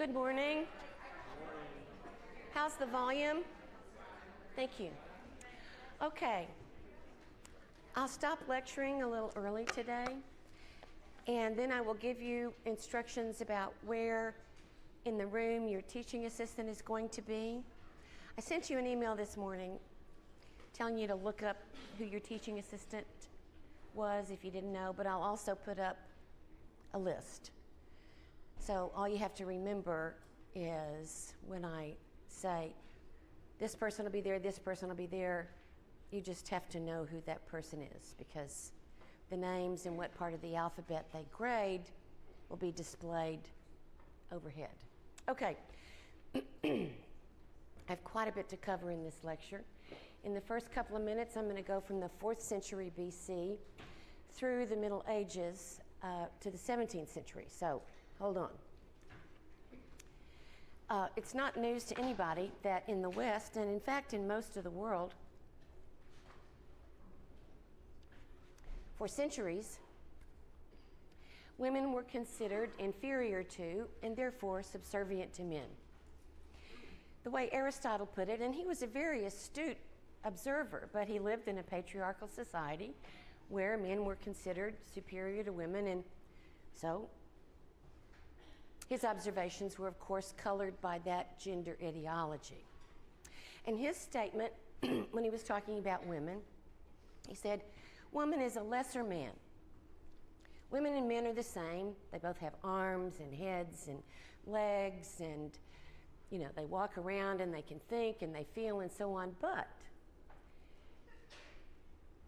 Good morning. How's the volume? Thank you. Okay. I'll stop lecturing a little early today, and then I will give you instructions about where in the room your teaching assistant is going to be. I sent you an email this morning telling you to look up who your teaching assistant was if you didn't know, but I'll also put up a list. So all you have to remember is when I say, this person will be there, this person will be there, you just have to know who that person is, because the names and what part of the alphabet they grade will be displayed overhead. Okay. I have quite a bit to cover in this lecture. In the first couple of minutes, I'm going to go from the 4th century BC through the Middle Ages to the 17th century. So, hold on. It's not news to anybody that in the West, and in fact in most of the world, for centuries, women were considered inferior to and therefore subservient to men. The way Aristotle put it, and he was a very astute observer, but he lived in a patriarchal society where men were considered superior to women, and so his observations were, of course, colored by that gender ideology. And his statement, when he was talking about women, he said, woman is a lesser man. Women and men are the same. They both have arms and heads and legs, and they walk around and they can think and they feel and so on, but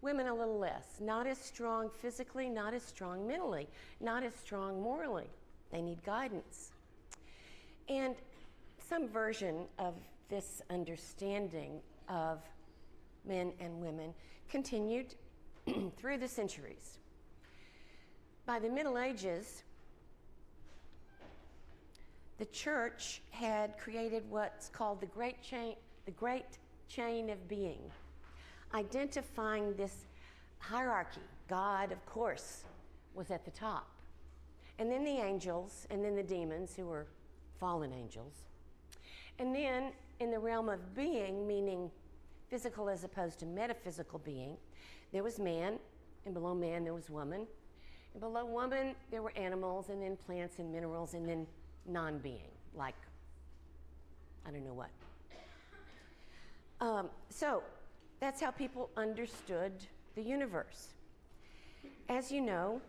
women a little less. Not as strong physically, not as strong mentally, not as strong morally. They need guidance. And some version of this understanding of men and women continued through the centuries. By the Middle Ages, the church had created what's called the great chain of being, identifying this hierarchy. God, of course, was at the top. And then the angels, and then the demons, who were fallen angels. And then in the realm of being, meaning physical as opposed to metaphysical being, there was man, and below man there was woman. And below woman there were animals, and then plants and minerals, and then non-being, like I don't know what. So that's how people understood the universe. As you know,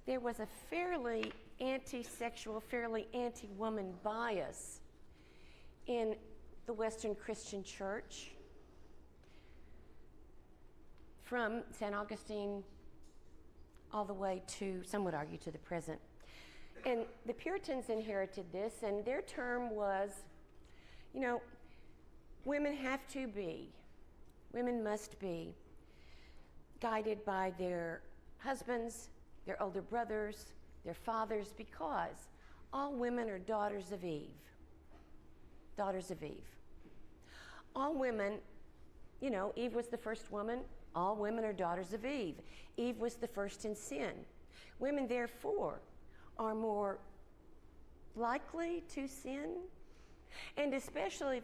there was a fairly anti-sexual, fairly anti-woman bias in the Western Christian Church from St. Augustine all the way to, some would argue, to the present. And the Puritans inherited this, and their term was, women must be guided by their husbands, their older brothers, their fathers, because all women are daughters of Eve. Daughters of Eve. All women, Eve was the first woman. All women are daughters of Eve. Eve was the first in sin. Women, therefore, are more likely to sin, and especially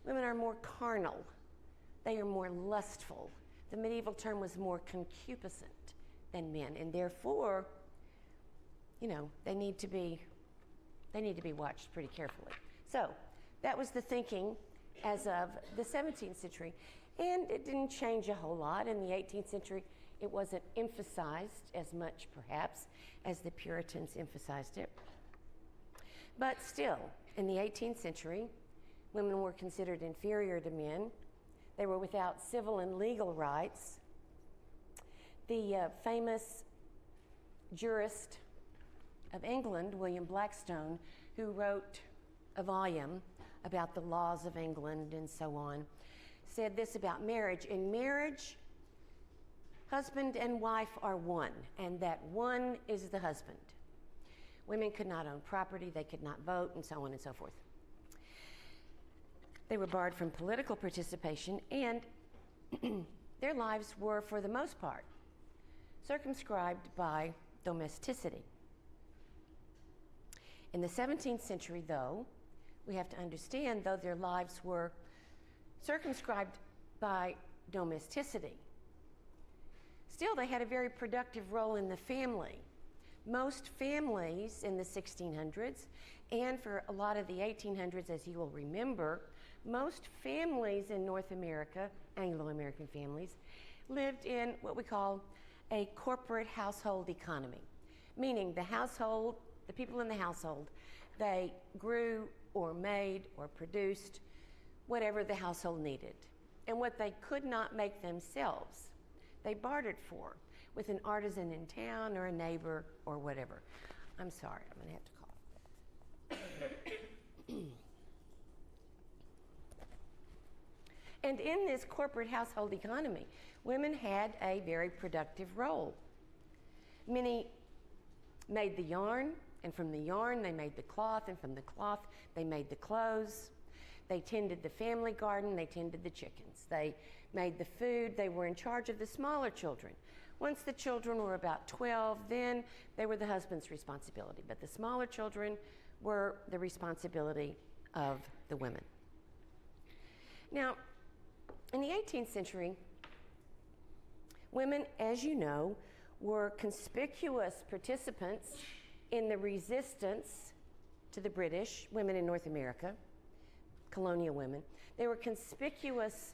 women are more carnal. They are more lustful. The medieval term was more concupiscent than men, and therefore, they need to be watched pretty carefully. So that was the thinking as of the 17th century, and it didn't change a whole lot. In the 18th century, it wasn't emphasized as much, perhaps, as the Puritans emphasized it. But still, in the 18th century, women were considered inferior to men. They were without civil and legal rights. The famous jurist of England, William Blackstone, who wrote a volume about the laws of England and so on, said this about marriage. In marriage, husband and wife are one, and that one is the husband. Women could not own property, they could not vote, and so on and so forth. They were barred from political participation, and their lives were, for the most part, circumscribed by domesticity. In the 17th century, though, we have to understand, though their lives were circumscribed by domesticity, still they had a very productive role in the family. Most families in the 1600s, and for a lot of the 1800s, as you will remember, most families in North America, Anglo-American families, lived in what we call a corporate household economy, meaning the household, the people in the household, they grew or made or produced whatever the household needed. And what they could not make themselves, they bartered for with an artisan in town or a neighbor or whatever. I'm sorry, I'm gonna have to call. And in this corporate household economy, women had a very productive role. Many made the yarn, and from the yarn they made the cloth, and from the cloth they made the clothes. They tended the family garden, they tended the chickens. They made the food, they were in charge of the smaller children. Once the children were about 12, then they were the husband's responsibility, but the smaller children were the responsibility of the women. Now, in the 18th century, women, as you know, were conspicuous participants in the resistance to the British, women in North America, colonial women. They were conspicuous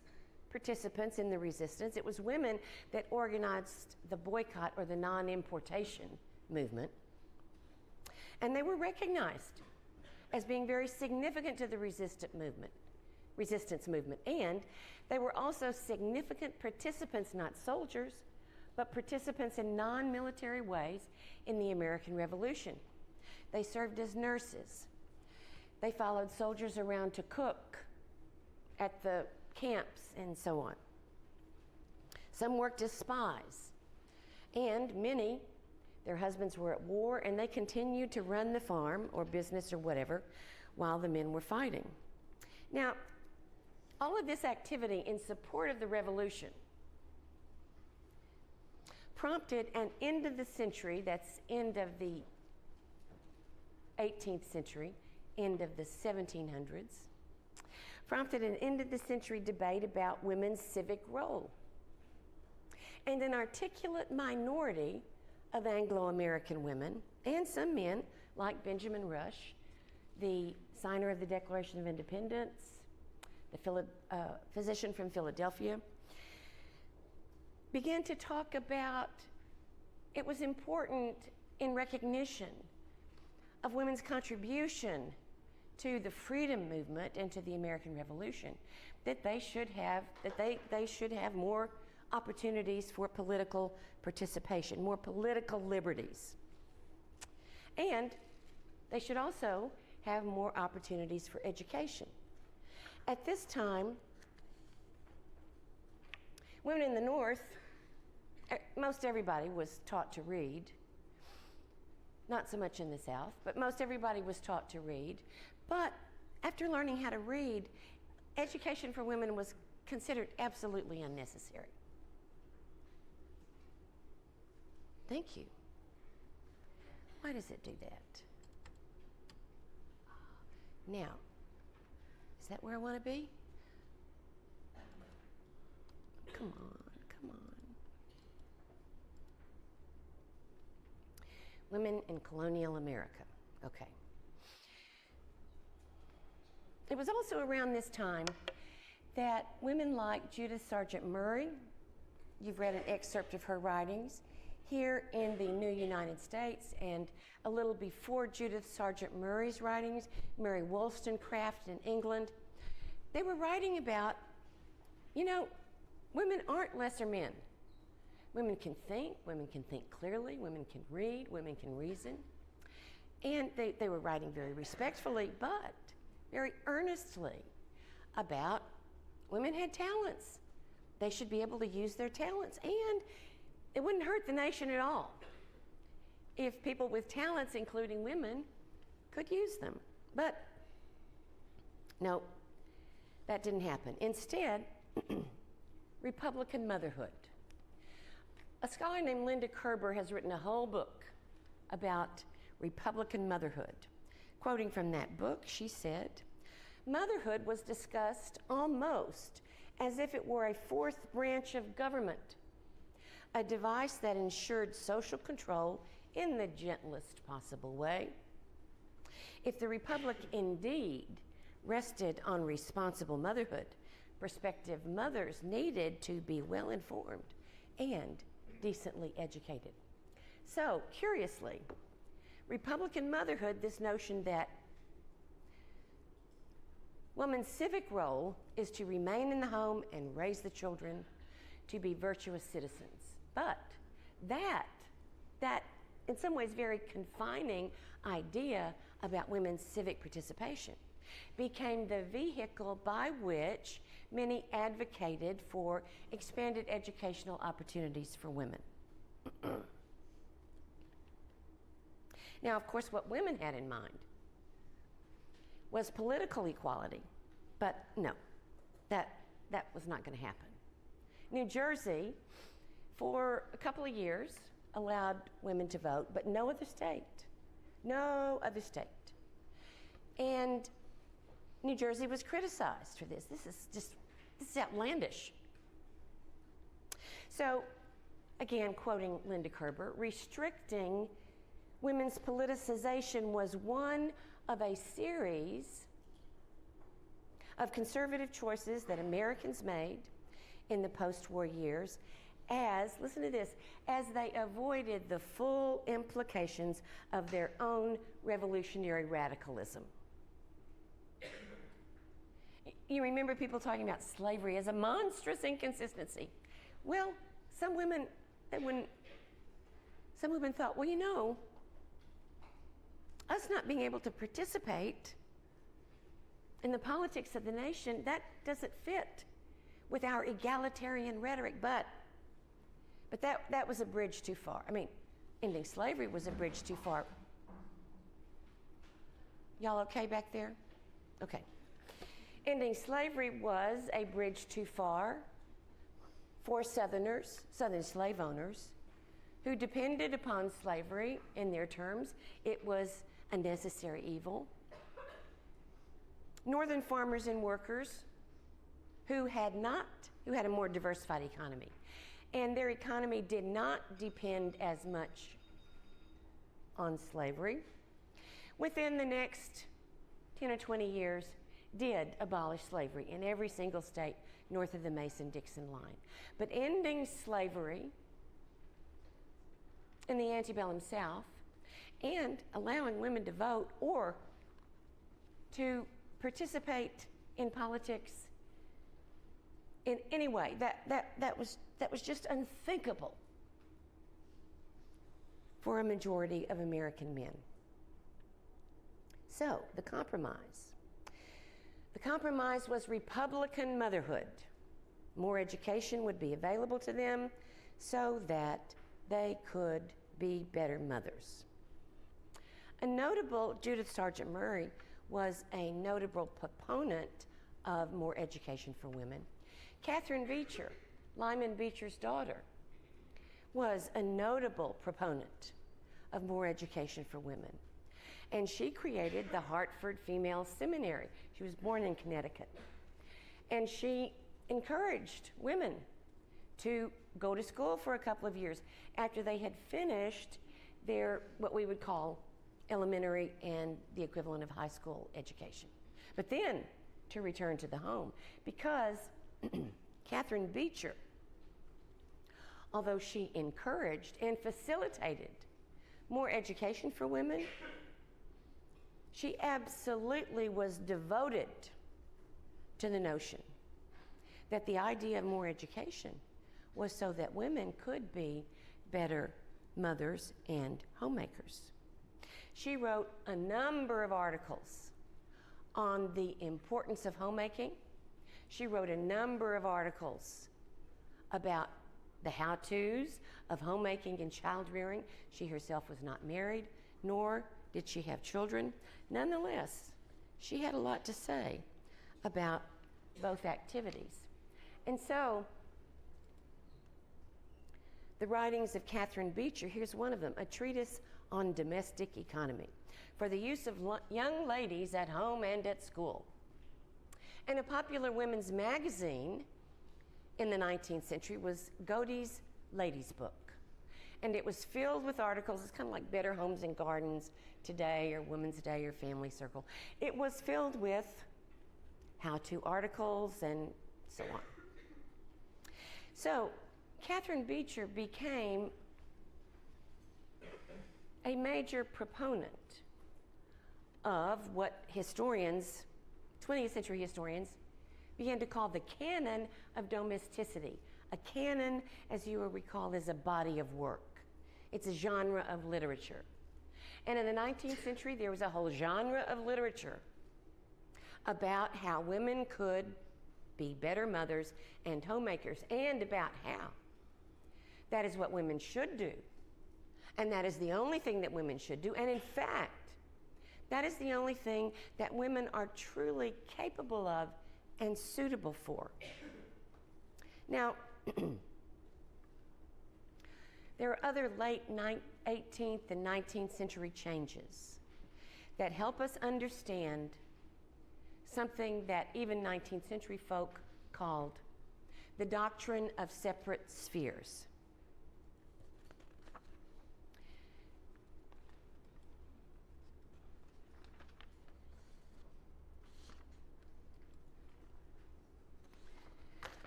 participants in the resistance. It was women that organized the boycott or the non-importation movement. And they were recognized as being very significant to the resistance movement. And they were also significant participants, not soldiers, but participants in non-military ways in the American Revolution. They served as nurses. They followed soldiers around to cook at the camps and so on. Some worked as spies, and many, their husbands were at war, and they continued to run the farm or business or whatever while the men were fighting. Now, all of this activity in support of the revolution prompted an end of the century, that's end of the 18th century, end of the 1700s, prompted an end of the century debate about women's civic role. And an articulate minority of Anglo-American women, and some men, like Benjamin Rush, the signer of the Declaration of Independence, the physician from Philadelphia, began to talk about it was important in recognition of women's contribution to the freedom movement and to the American Revolution, that they should have more opportunities for political participation, more political liberties. And they should also have more opportunities for education. At this time, women in the North, most everybody was taught to read. Not so much in the South, but most everybody was taught to read. But after learning how to read, education for women was considered absolutely unnecessary. Thank you. Why does it do that? Now, is that where I want to be? Come on, come on. Women in colonial America. Okay. It was also around this time that women like Judith Sargent Murray, you've read an excerpt of her writings, here in the New United States, and a little before Judith Sargent Murray's writings, Mary Wollstonecraft in England, they were writing about, you know, women aren't lesser men. Women can think clearly, women can read, women can reason. And they were writing very respectfully, but very earnestly about women had talents. They should be able to use their talents, and it wouldn't hurt the nation at all if people with talents, including women, could use them. But no, that didn't happen. Instead, Republican motherhood. A scholar named Linda Kerber has written a whole book about Republican motherhood. Quoting from that book, she said, "Motherhood was discussed almost as if it were a fourth branch of government, a device that ensured social control in the gentlest possible way. If the Republic indeed rested on responsible motherhood, prospective mothers needed to be well informed and decently educated." So, curiously, Republican motherhood, this notion that woman's civic role is to remain in the home and raise the children to be virtuous citizens. But that in some ways very confining idea about women's civic participation became the vehicle by which many advocated for expanded educational opportunities for women. Now, of course, what women had in mind was political equality, but no, that was not going to happen. New Jersey, for a couple of years, allowed women to vote, but no other state. And New Jersey was criticized for this. This is outlandish. So, again, quoting Linda Kerber, restricting women's politicization was one of a series of conservative choices that Americans made in the post-war years as, listen to this, as they avoided the full implications of their own revolutionary radicalism. You remember people talking about slavery as a monstrous inconsistency. Well, some women thought, well, you know, us not being able to participate in the politics of the nation, that doesn't fit with our egalitarian rhetoric, but that was a bridge too far. I mean, ending slavery was a bridge too far. Y'all okay back there? Okay. Ending slavery was a bridge too far for Southern slave owners who depended upon slavery in their terms. It was a necessary evil. Northern farmers and workers who had a more diversified economy, and their economy did not depend as much on slavery, within the next 10 or 20 years did abolish slavery in every single state north of the Mason-Dixon line. But ending slavery in the antebellum South and allowing women to vote or to participate in politics in any way, that was just unthinkable for a majority of American men. So, the compromise was Republican motherhood. More education would be available to them so that they could be better mothers. Judith Sargent Murray was a notable proponent of more education for women. Catherine Beecher, Lyman Beecher's daughter, was a notable proponent of more education for women. And she created the Hartford Female Seminary. She was born in Connecticut. And she encouraged women to go to school for a couple of years after they had finished their, what we would call elementary and the equivalent of high school education. But then to return to the home, because Catherine Beecher, although she encouraged and facilitated more education for women, she absolutely was devoted to the notion that the idea of more education was so that women could be better mothers and homemakers. She wrote a number of articles on the importance of homemaking. She wrote a number of articles about the how-tos of homemaking and child-rearing. She herself was not married, nor did she have children. Nonetheless, she had a lot to say about both activities. And so, the writings of Catherine Beecher, here's one of them, A Treatise on domestic economy for the use of young ladies at home and at school. And a popular women's magazine in the 19th century was Godey's Ladies' Book. And it was filled with articles. It's kind of like Better Homes and Gardens Today or Women's Day or Family Circle. It was filled with how-to articles and so on. So Catherine Beecher became a major proponent of what historians, 20th century historians, began to call the canon of domesticity. A canon, as you will recall, is a body of work. It's a genre of literature. And in the 19th century, there was a whole genre of literature about how women could be better mothers and homemakers, and about how that is what women should do. And that is the only thing that women should do. And in fact, that is the only thing that women are truly capable of and suitable for. Now, there are other late 18th and 19th century changes that help us understand something that even 19th century folk called the doctrine of separate spheres.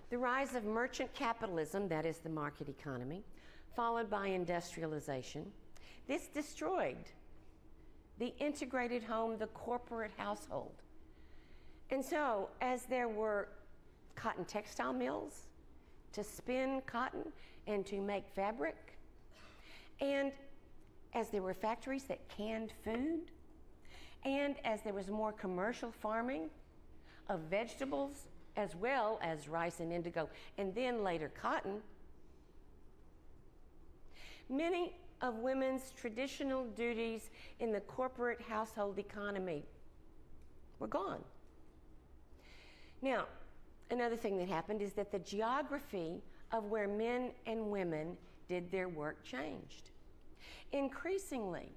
The rise of merchant capitalism, that is the market economy, followed by industrialization, this destroyed the integrated home, the corporate household. And so, as there were cotton textile mills to spin cotton and to make fabric, and as there were factories that canned food, and as there was more commercial farming of vegetables, as well as rice and indigo, and then later cotton, many of women's traditional duties in the corporate household economy were gone. Now, another thing that happened is that the geography of where men and women did their work changed. Increasingly,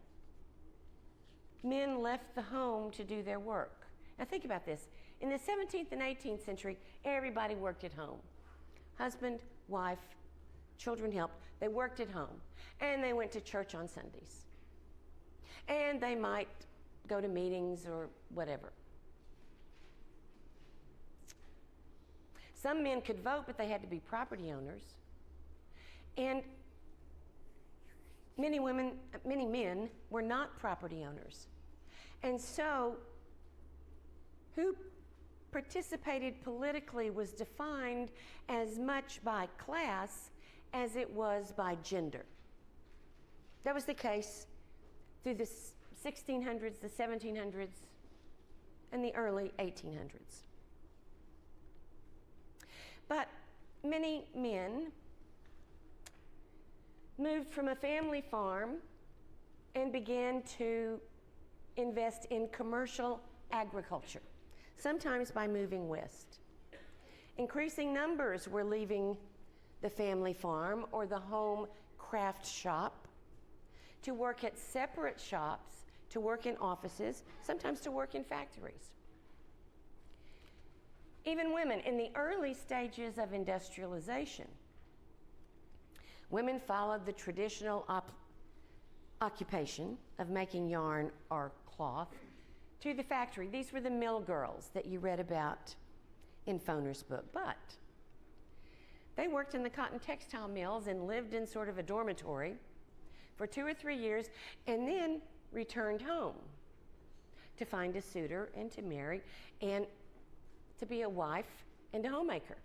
men left the home to do their work. Now think about this. In the 17th and 18th century, everybody worked at home. Husband, wife, children helped. They worked at home. And they went to church on Sundays. And they might go to meetings or whatever. Some men could vote, but they had to be property owners. And many men were not property owners. And so, who participated politically was defined as much by class as it was by gender. That was the case through the 1600s, the 1700s, and the early 1800s. But many men moved from a family farm and began to invest in commercial agriculture, sometimes by moving west. Increasing numbers were leaving the family farm or the home craft shop to work at separate shops, to work in offices, sometimes to work in factories. Even women, in the early stages of industrialization, women followed the traditional occupation of making yarn or cloth to the factory. These were the mill girls that you read about in Foner's book. But they worked in the cotton textile mills and lived in sort of a dormitory for 2 or 3 years and then returned home to find a suitor and to marry and to be a wife and a homemaker.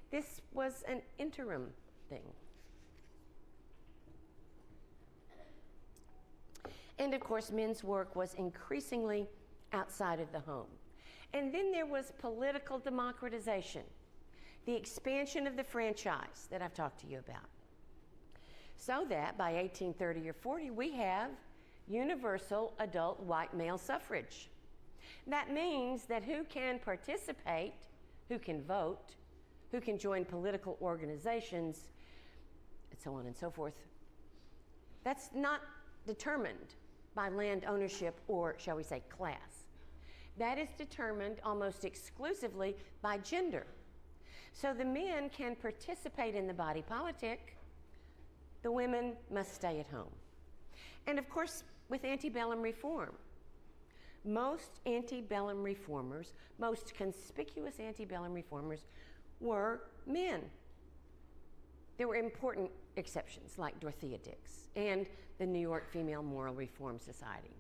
This was an interim thing. And of course, men's work was increasingly outside of the home. And then there was political democratization, the expansion of the franchise that I've talked to you about. So that by 1830 or 40, we have universal adult white male suffrage. That means that who can participate, who can vote, who can join political organizations, and so on and so forth, that's not determined by land ownership, or shall we say class. That is determined almost exclusively by gender. So the men can participate in the body politic, the women must stay at home. And of course, with antebellum reform, most antebellum reformers, most conspicuous antebellum reformers were men. There were important exceptions like Dorothea Dix and the New York Female Moral Reform Society,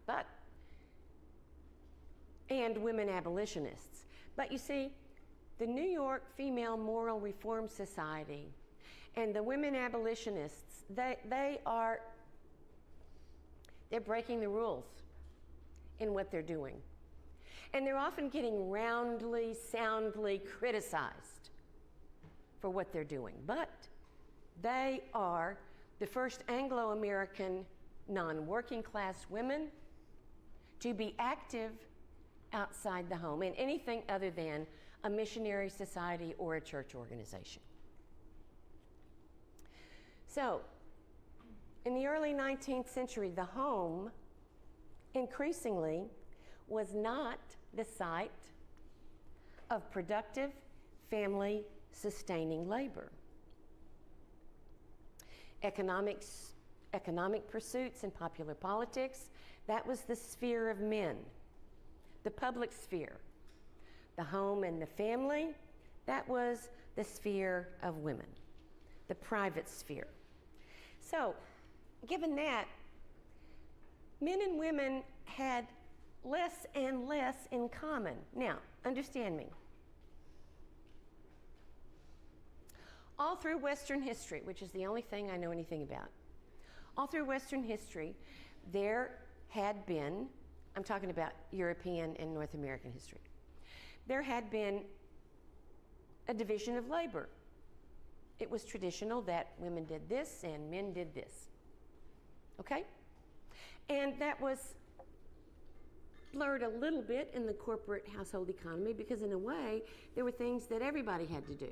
and women abolitionists. But you see, the New York Female Moral Reform Society and the women abolitionists, they're breaking the rules in what they're doing. And they're often getting roundly, soundly criticized for what they're doing. But they are the first Anglo-American non-working class women to be active outside the home in anything other than a missionary society or a church organization. So, in the early 19th century, the home increasingly was not the site of productive, family-sustaining labor. Economic pursuits and popular politics, that was the sphere of men. The public sphere, the home and the family, that was the sphere of women, the private sphere. So, given that, men and women had less and less in common. Now, understand me. All through Western history, which is the only thing I know anything about, all through Western history, there had been, I'm talking about European and North American history, there had been a division of labor. It was traditional that women did this and men did this. Okay? And that was blurred a little bit in the corporate household economy because, in a way, there were things that everybody had to do.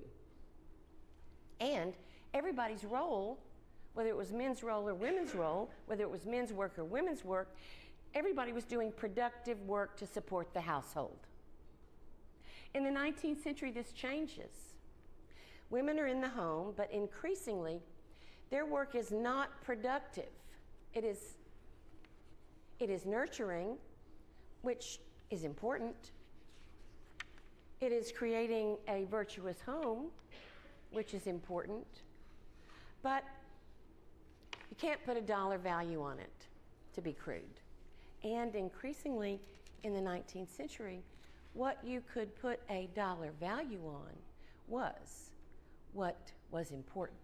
And everybody's role, whether it was men's role or women's role, whether it was men's work or women's work, everybody was doing productive work to support the household. In the 19th century, this changes. Women are in the home, but increasingly, their work is not productive. It is nurturing, which is important. It is creating a virtuous home, which is important. But you can't put a dollar value on it, to be crude. And increasingly, in the 19th century, what you could put a dollar value on was what was important.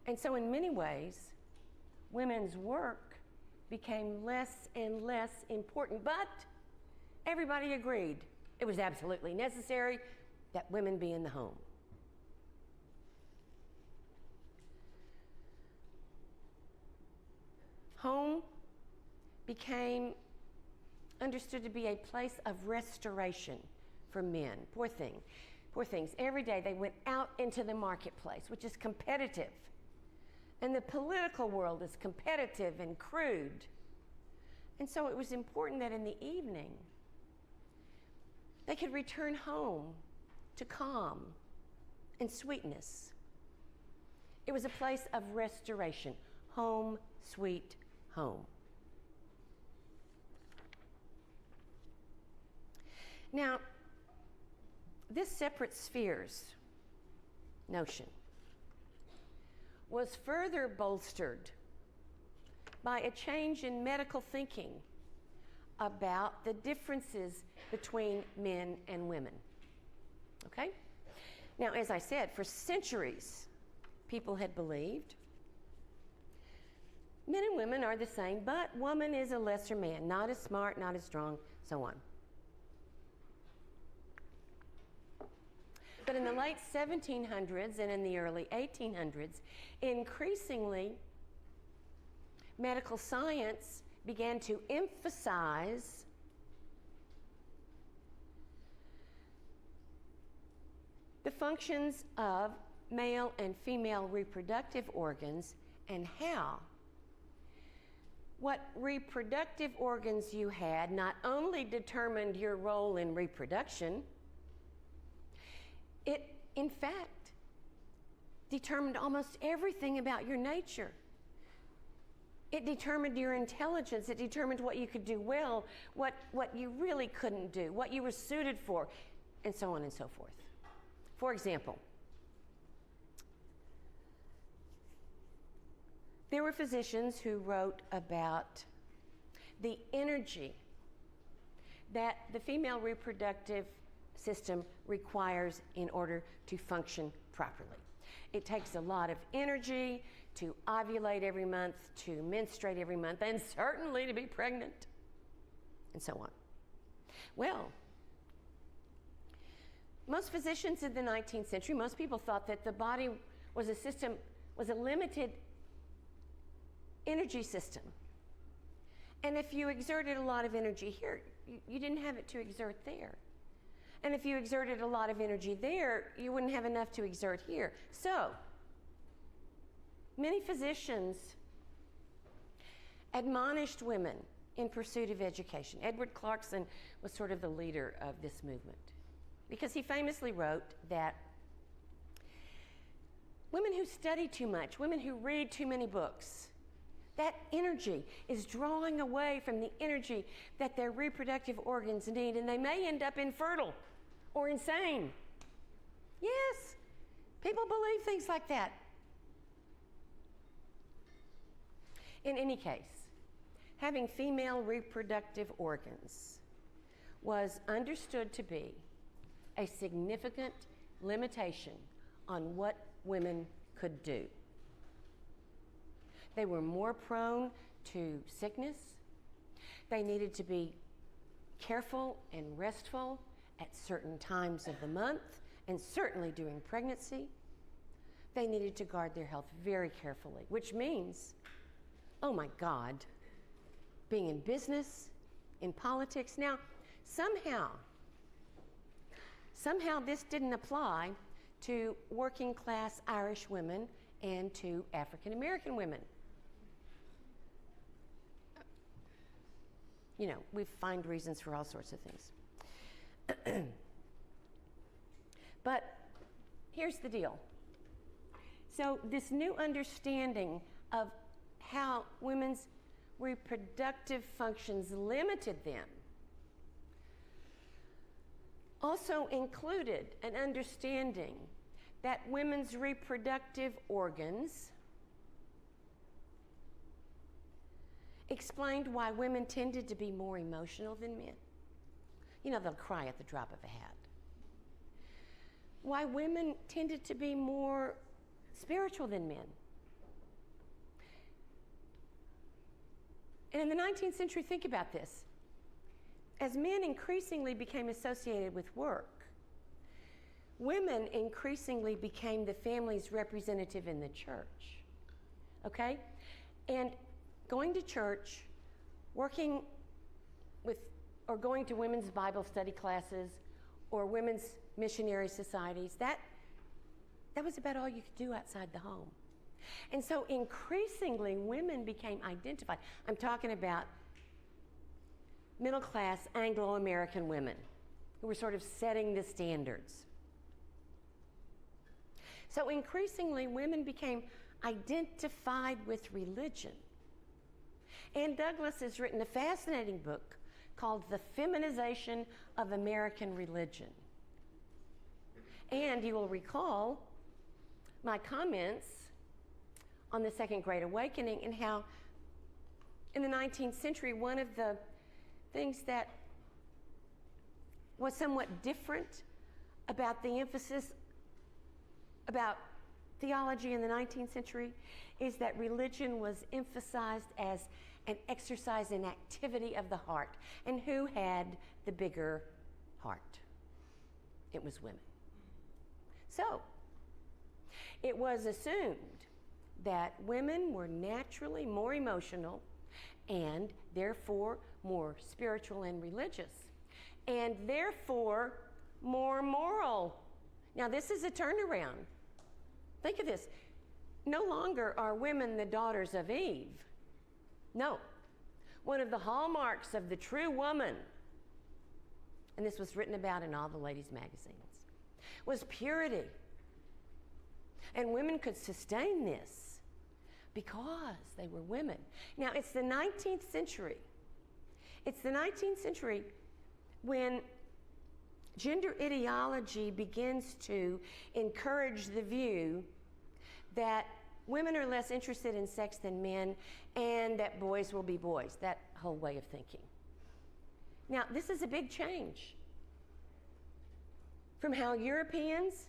And so in many ways, women's work became less and less important, but everybody agreed it was absolutely necessary that women be in the home. Home became understood to be a place of restoration for men. Poor things. Every day they went out into the marketplace, which is competitive. And the political world is competitive and crude. And so it was important that in the evening, they could return home to calm and sweetness. It was a place of restoration. Home, sweet home. Now, this separate spheres notion was further bolstered by a change in medical thinking about the differences between men and women. Okay? Now, as I said, for centuries, people had believed men and women are the same, but woman is a lesser man, not as smart, not as strong, so on. But in the late 1700s and in the early 1800s, increasingly, medical science began to emphasize the functions of male and female reproductive organs and how what reproductive organs you had not only determined your role in reproduction, it, in fact, determined almost everything about your nature. It determined your intelligence. It determined what you could do well, what you really couldn't do, what you were suited for, and so on and so forth. For example, there were physicians who wrote about the energy that the female reproductive system requires in order to function properly. It takes a lot of energy to ovulate every month, to menstruate every month, and certainly to be pregnant, and so on. Well, most physicians in the 19th century, most people thought that the body was a limited energy system. And if you exerted a lot of energy here, you didn't have it to exert there. And if you exerted a lot of energy there, you wouldn't have enough to exert here. So, many physicians admonished women in pursuit of education. Edward Clarkson was sort of the leader of this movement because he famously wrote that women who study too much, women who read too many books, that energy is drawing away from the energy that their reproductive organs need, and they may end up infertile or insane. Yes, people believe things like that. In any case, having female reproductive organs was understood to be a significant limitation on what women could do. They were more prone to sickness. They needed to be careful and restful at certain times of the month, and certainly during pregnancy. They needed to guard their health very carefully, which means, oh my God, being in business, in politics. Now, somehow this didn't apply to working class Irish women and to African American women. You know, we find reasons for all sorts of things. But here's the deal. So this new understanding of how women's reproductive functions limited them also included an understanding that women's reproductive organs explained why women tended to be more emotional than men. You know, they'll cry at the drop of a hat. Why women tended to be more spiritual than men. And in the 19th century, think about this. As men increasingly became associated with work, women increasingly became the family's representative in the church. Okay? And going to church, working with, or going to women's Bible study classes, or women's missionary societies, that was about all you could do outside the home. And so increasingly women became identified. I'm talking about middle-class Anglo-American women who were sort of setting the standards. So increasingly women became identified with religion. Ann Douglas has written a fascinating book called The Feminization of American Religion. And you will recall my comments on the Second Great Awakening and how in the 19th century, one of the things that was somewhat different about the emphasis about theology in the 19th century is that religion was emphasized as an exercise and activity of the heart. And who had the bigger heart? It was women. So, it was assumed that women were naturally more emotional and therefore more spiritual and religious, and therefore more moral. Now, this is a turnaround. Think of this. No longer are women the daughters of Eve. No, One of the hallmarks of the true woman, and this was written about in all the ladies' magazines, was purity. And women could sustain this because they were women. Now, it's the 19th century. It's the 19th century when gender ideology begins to encourage the view that women are less interested in sex than men and that boys will be boys, that whole way of thinking. Now, this is a big change from how Europeans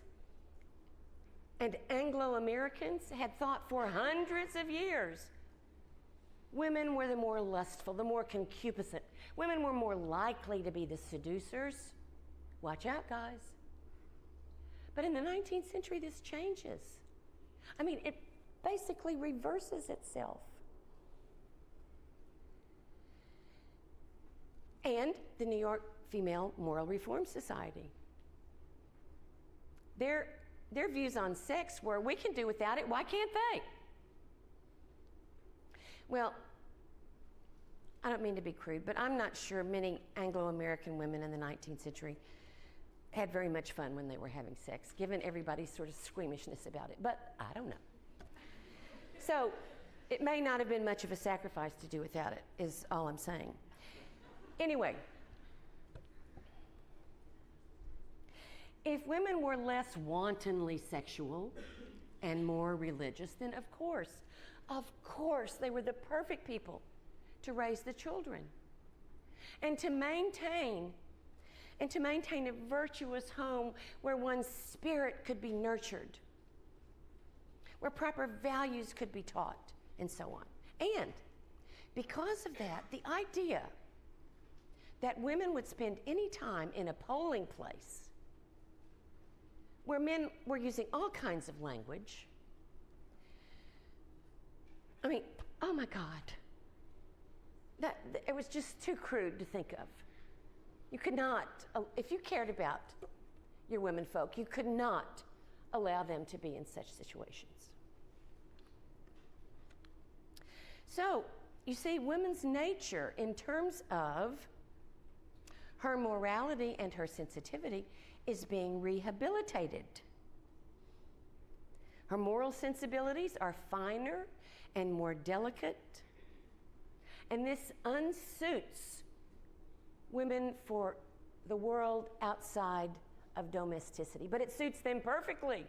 and Anglo-Americans had thought for hundreds of years. Women were the more lustful, the more concupiscent. Women were more likely to be the seducers. Watch out, guys. But in the 19th century, this changes. I mean, it basically reverses itself. And the New York Female Moral Reform Society. Their views on sex were, we can do without it, why can't they? Well, I don't mean to be crude, but I'm not sure many Anglo-American women in the 19th century had very much fun when they were having sex, given everybody's sort of squeamishness about it, but I don't know. So it may not have been much of a sacrifice to do without it, is all I'm saying. Anyway, if women were less wantonly sexual and more religious, then of course, they were the perfect people to raise the children and to maintain a virtuous home where one's spirit could be nurtured, where proper values could be taught, and so on. And because of that, the idea that women would spend any time in a polling place where men were using all kinds of language, I mean, oh my God, it was just too crude to think of. You could not, if you cared about your women folk, you could not allow them to be in such situations. So, you see, women's nature in terms of her morality and her sensitivity is being rehabilitated. Her moral sensibilities are finer and more delicate, and this unsuits women for the world outside of domesticity, but it suits them perfectly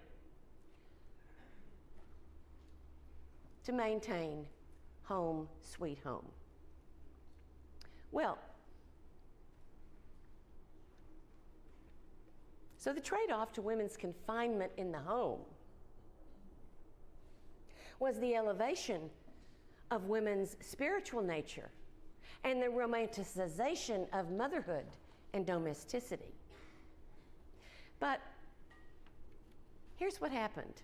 to maintain home, sweet home. Well, so the trade-off to women's confinement in the home was the elevation of women's spiritual nature and the romanticization of motherhood and domesticity. But here's what happened.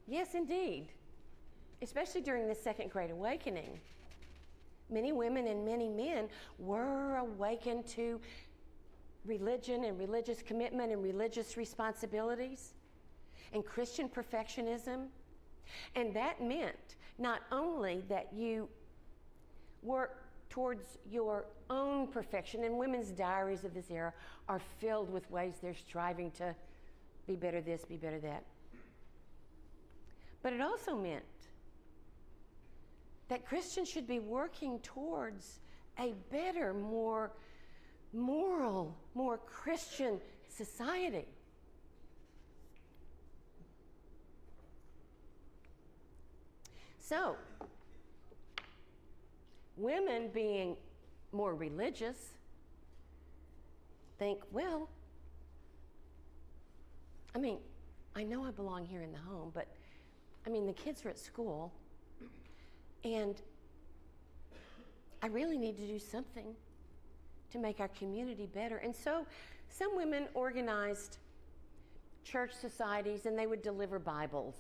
Yes, indeed, especially during the Second Great Awakening, many women and many men were awakened to religion and religious commitment and religious responsibilities and Christian perfectionism. And that meant not only that you work towards your own perfection, and women's diaries of this era are filled with ways they're striving to be better this, be better that. But it also meant that Christians should be working towards a better, more moral, more Christian society. So, women being more religious think, well, I mean, I know I belong here in the home, but I mean, the kids are at school, and I really need to do something to make our community better. And so some women organized church societies, and they would deliver Bibles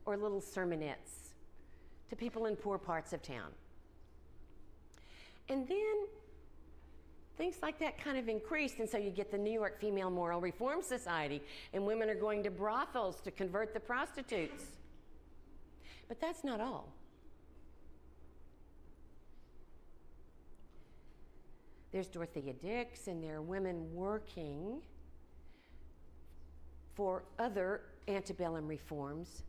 or little sermonettes to people in poor parts of town. And then things like that kind of increased, and so you get the New York Female Moral Reform Society, and women are going to brothels to convert the prostitutes. But that's not all. There's Dorothea Dix, and there are women working for other antebellum reforms,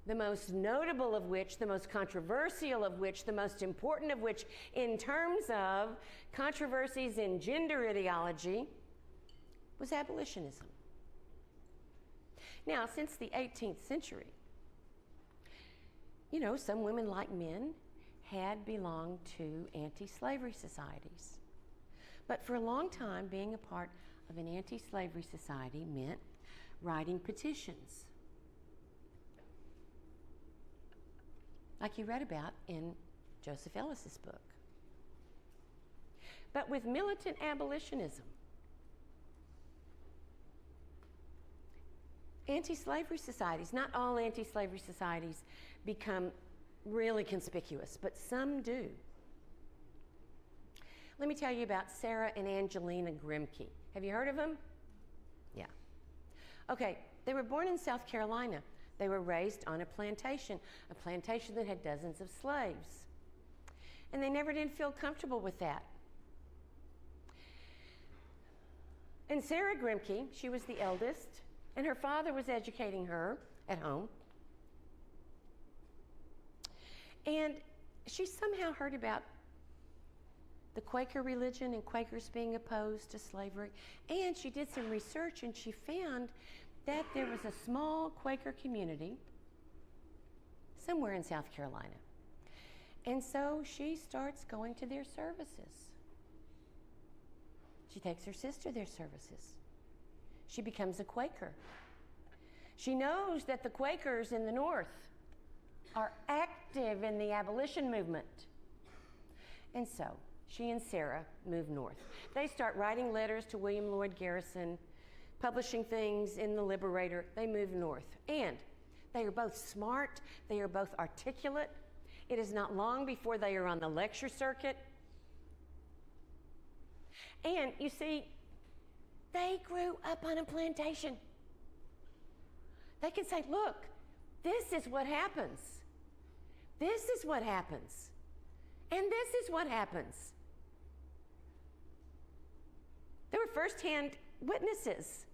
the most notable of which, the most controversial of which, the most important of which in terms of controversies in gender ideology was abolitionism. Now, since the 18th century, you know, some women like men had belonged to anti-slavery societies. But for a long time, being a part of an anti-slavery society meant writing petitions, like you read about in Joseph Ellis's book. But with militant abolitionism, anti-slavery societies, not all anti-slavery societies become really conspicuous, but some do. Let me tell you about Sarah and Angelina Grimke. Have you heard of them? Yeah. Okay, they were born in South Carolina. They were raised on a plantation that had dozens of slaves. And they never did feel comfortable with that. And Sarah Grimke, she was the eldest, and her father was educating her at home. And she somehow heard about the Quaker religion and Quakers being opposed to slavery. And she did some research, and she found that there was a small Quaker community somewhere in South Carolina. And so she starts going to their services. She takes her sister to their services. She becomes a Quaker. She knows that the Quakers in the North are active in the abolition movement. And so she and Sarah move north. They start writing letters to William Lloyd Garrison, publishing things in the Liberator. They move north. And they are both smart. They are both articulate. It is not long before they are on the lecture circuit. And you see, they grew up on a plantation. They can say, look, this is what happens. This is what happens. And this is what happens. They were firsthand witnesses.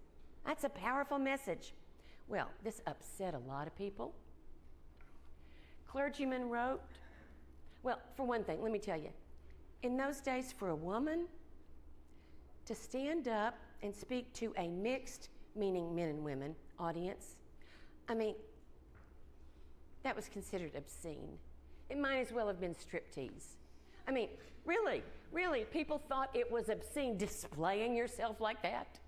That's a powerful message. Well, this upset a lot of people. Clergymen wrote, well, for one thing, let me tell you, in those days for a woman to stand up and speak to a mixed, meaning men and women, audience, I mean, that was considered obscene. It might as well have been striptease. I mean, really, people thought it was obscene displaying yourself like that.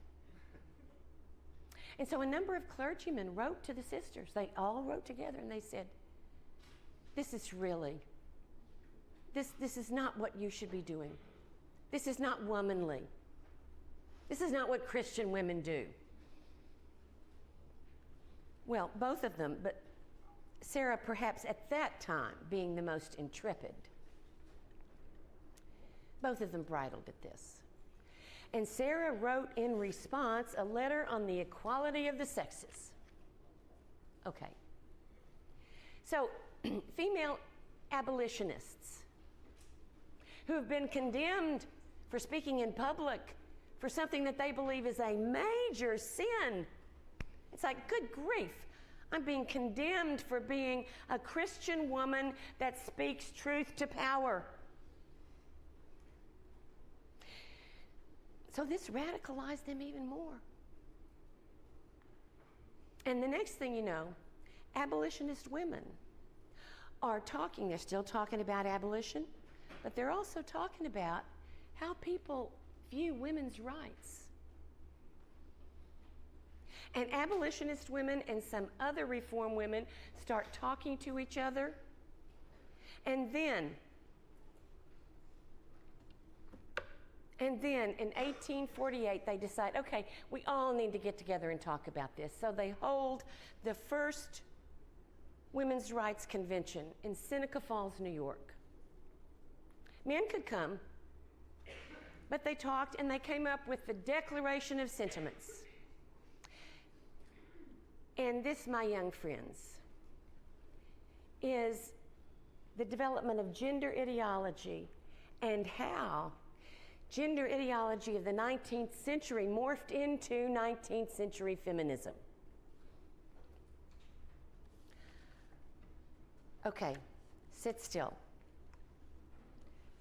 And so a number of clergymen wrote to the sisters. They all wrote together and they said, this is not what you should be doing. This is not womanly. This is not what Christian women do. Well, both of them, but Sarah perhaps at that time being the most intrepid. Both of them bridled at this. And Sarah wrote in response a letter on the equality of the sexes. Okay. So, female abolitionists who have been condemned for speaking in public for something that they believe is a major sin. It's like, good grief, I'm being condemned for being a Christian woman that speaks truth to power. So this radicalized them even more. And the next thing you know, abolitionist women are talking, they're still talking about abolition, but they're also talking about how people view women's rights. And abolitionist women and some other reform women start talking to each other. And then in 1848, they decide, okay, we all need to get together and talk about this. So they hold the first Women's Rights Convention in Seneca Falls, New York. Men could come, But they talked and they came up with the Declaration of Sentiments. And this, my young friends, is the development of gender ideology and how gender ideology of the 19th century morphed into 19th century feminism. Okay, sit still.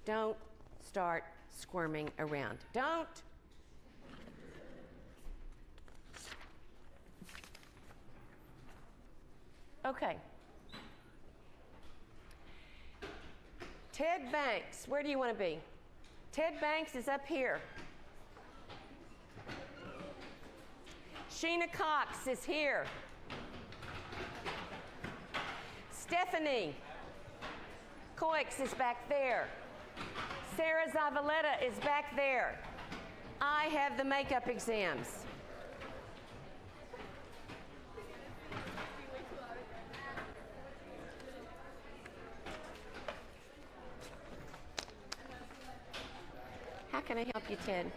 Don't start squirming around. Don't. Okay. Ted Banks, where do you want to be? Ted Banks is up here. Sheena Cox is here. Stephanie Coix is back there. Sarah Zavaleta is back there. I have the makeup exams. How can I help you, Ted?